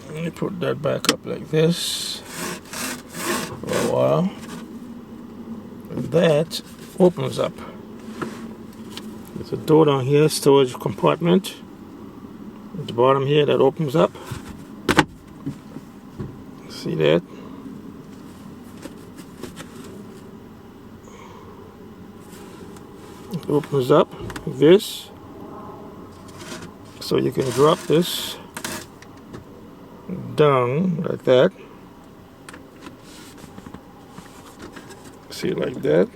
Let me put that back up like this for a while. And that opens up. There's a door down here, storage compartment. At the bottom here that opens up. See that? It opens up like this. So you can drop this down like that. See, like that.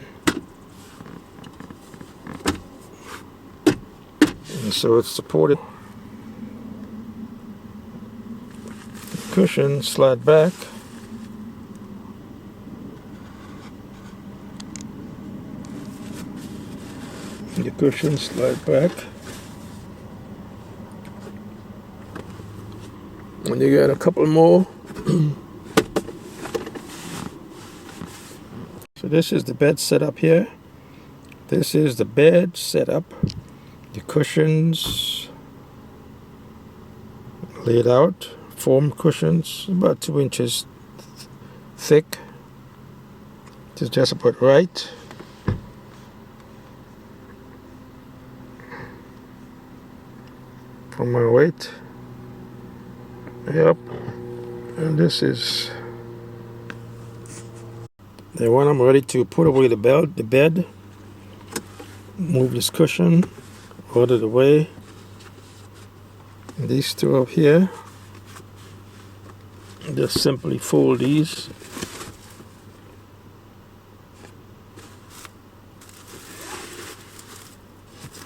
And so it's supported. The cushion slide back. And the cushion slide back. And you got a couple more. So this is the bed setup here. This is the bed setup. The cushions laid out. Foam cushions, about 2 inches thick. This is just about right. For my weight. Yep. And this is the one I'm ready to put away the bed. Move this cushion out of the way. And these two up here. Just simply fold these.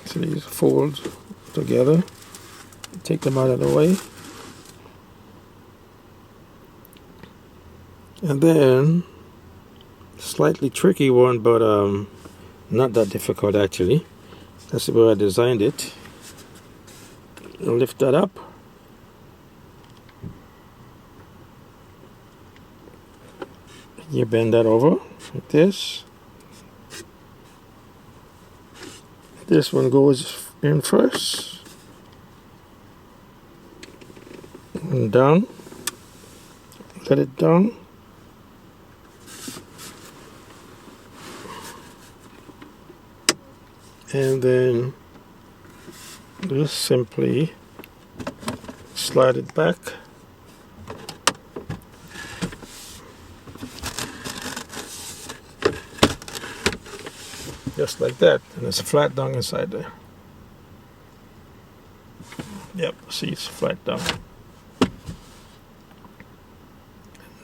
So these fold together. Take them out of the way. And then, slightly tricky one, but not that difficult actually. That's the way I designed it. I'll lift that up. You bend that over like this. This one goes in first. And down. Let it down. And then just simply slide it back. Just like that. And there's a flat down inside there. Yep, see, it's flat down.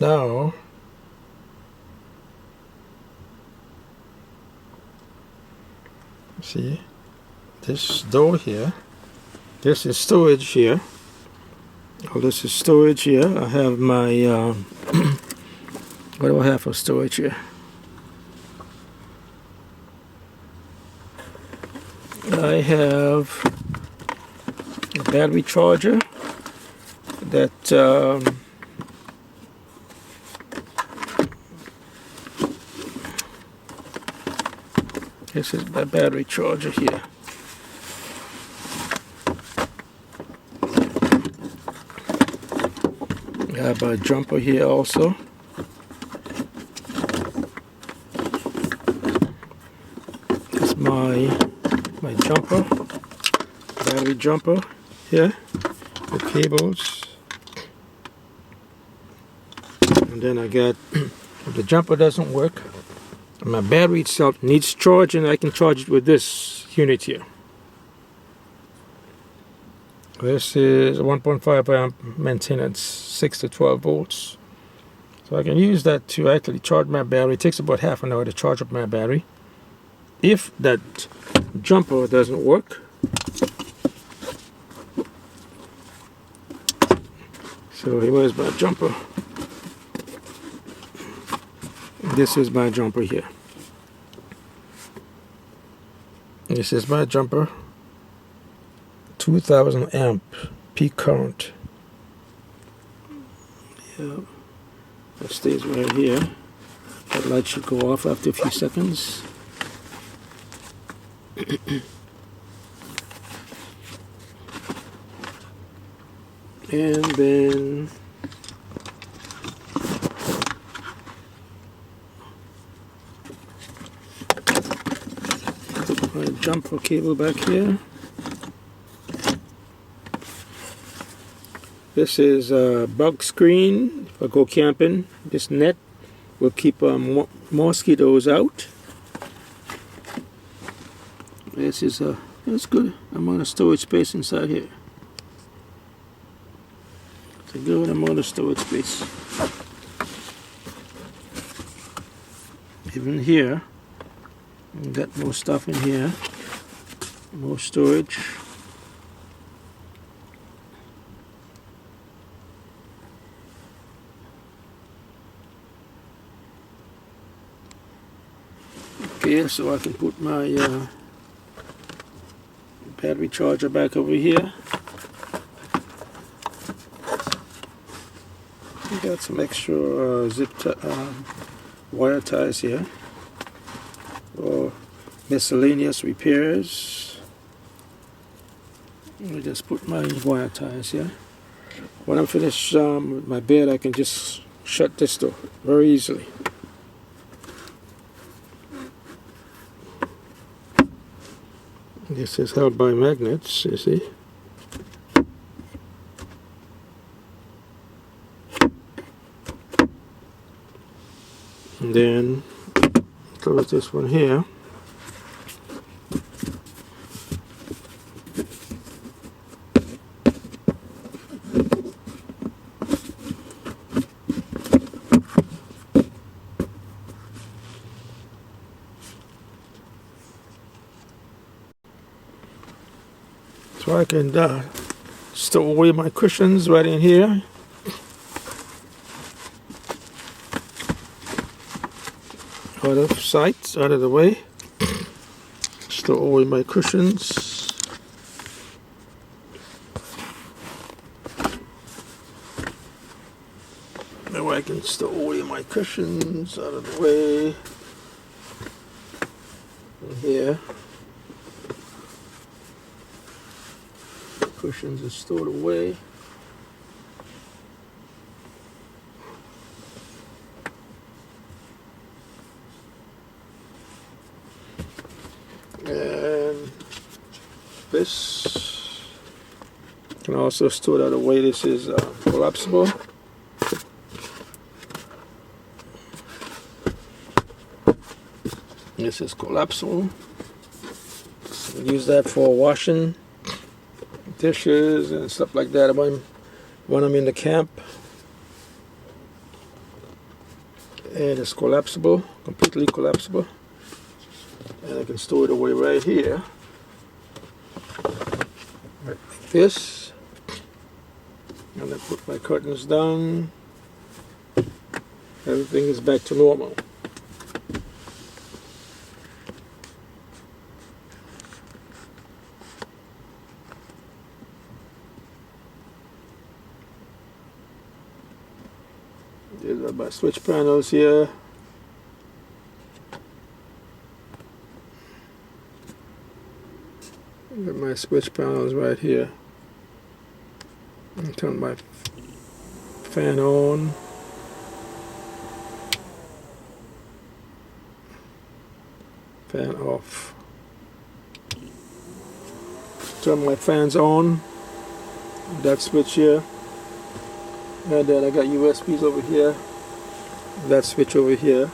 Now, see, this door here, this is storage here. Oh, this is storage here. I have my, what do I have for storage here? I have a battery charger that this is my battery charger here. I have a jumper here also. It's my jumper, battery jumper here, the cables. And then I got, if the jumper doesn't work, my battery itself needs charging, I can charge it with this unit here. This is 1.5 amp maintenance, 6 to 12 volts. So I can use that to actually charge my battery. It takes about half an hour to charge up my battery. If that jumper doesn't work, so here's my jumper. This is my jumper here. This is my jumper. 2000 amp peak current. Yeah, that stays right here. That light should go off after a few seconds. And then jumper cable back here. This is a bug screen if I go camping. This net will keep mosquitoes out. This is a that's good amount of storage space inside here. It's a good amount of storage space. Even here, got more stuff in here, more storage. Okay, so I can put my battery charger back over here. Got some extra wire ties here for miscellaneous repairs. Let me just put my wire ties here. When I'm finished with my bed, I can just shut this door very easily. This is held by magnets, you see. And then close this one here. So I can stow away my cushions right in here. Out of sight, out of the way. Stow away my cushions. Now I can stow away my cushions out of the way. In here. Cushions are stored away. And this can also store that away. This is collapsible. This is collapsible. Use that for washing dishes and stuff like that when I'm in the camp. And it's collapsible, completely collapsible. And I can store it away right here, right like this. And I put my curtains down. Everything is back to normal. These are my switch panels here. Got my switch panels right here. And turn my fan on. Fan off. Turn my fans on. That switch here. And then I got USBs over here. That switch over here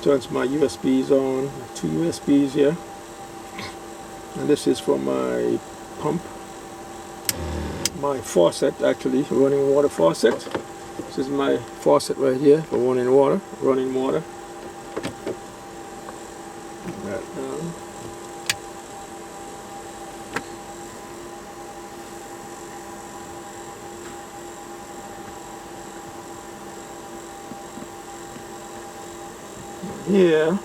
turns my USBs on. 2 USBs here. And this is for my pump. My faucet, actually, running water faucet. This is my faucet right here for running water. That down. Here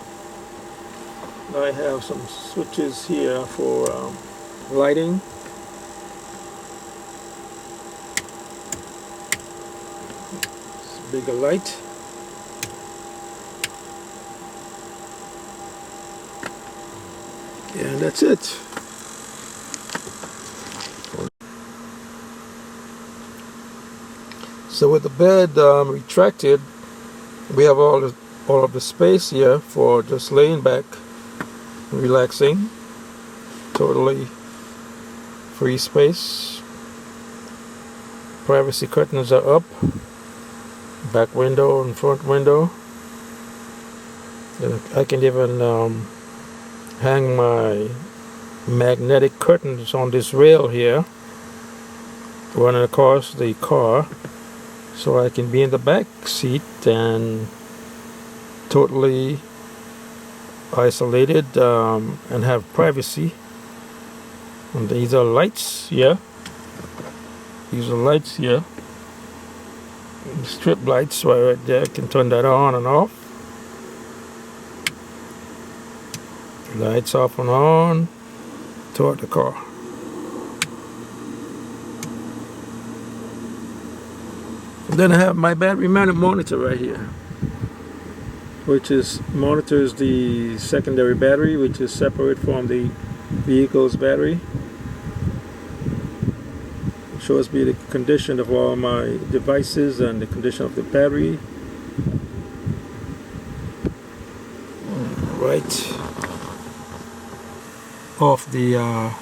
I have some switches here for lighting. It's a bigger light. And that's it. So with the bed retracted, we have all of the space here for just laying back relaxing, totally free space. Privacy curtains are up, back window and front window. And I can even hang my magnetic curtains on this rail here, running across the car, so I can be in the back seat and totally isolated and have privacy. And these are lights here. These are lights here. Strip lights right there. I can turn that on and off. Lights off and on toward the car. And then I have my battery mounted monitor right here, which monitors the secondary battery, which is separate from the vehicle's battery. It shows me the condition of all my devices and the condition of the battery. Right off the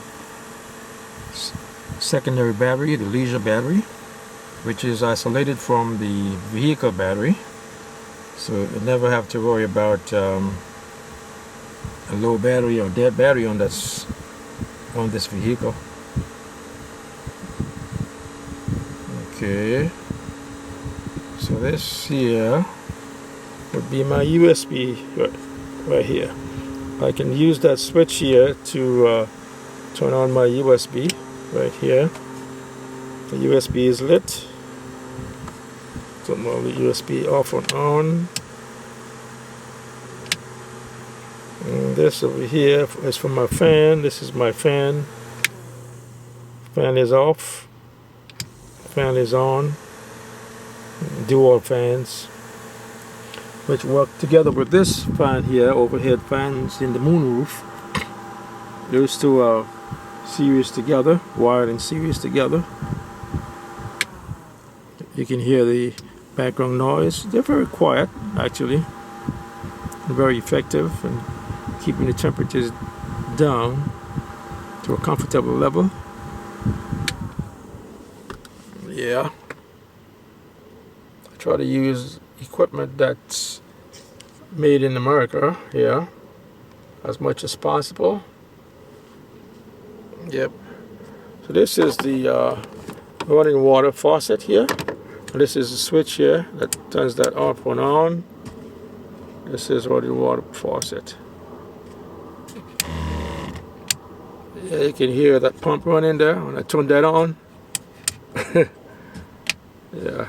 secondary battery, the leisure battery, which is isolated from the vehicle battery, so you never have to worry about a low battery or dead battery on this vehicle. Okay, so this here would be my USB right here. I can use that switch here to turn on my USB right here. The USB is lit. Turn the USB off and on. And this over here is for my fan. This is my fan. Fan is off. Fan is on. Dual fans, which work together with this fan here, overhead fans in the moonroof. Those two are series together, wired in series together. You can hear the background noise. They're very quiet, actually, and very effective in keeping the temperatures down to a comfortable level. Yeah. I try to use equipment that's made in America here as much as possible. Yep. So this is the running water faucet here. And this is the switch here that turns that off and on. This is running water faucet. Yeah, you can hear that pump running there when I turn that on. Yeah.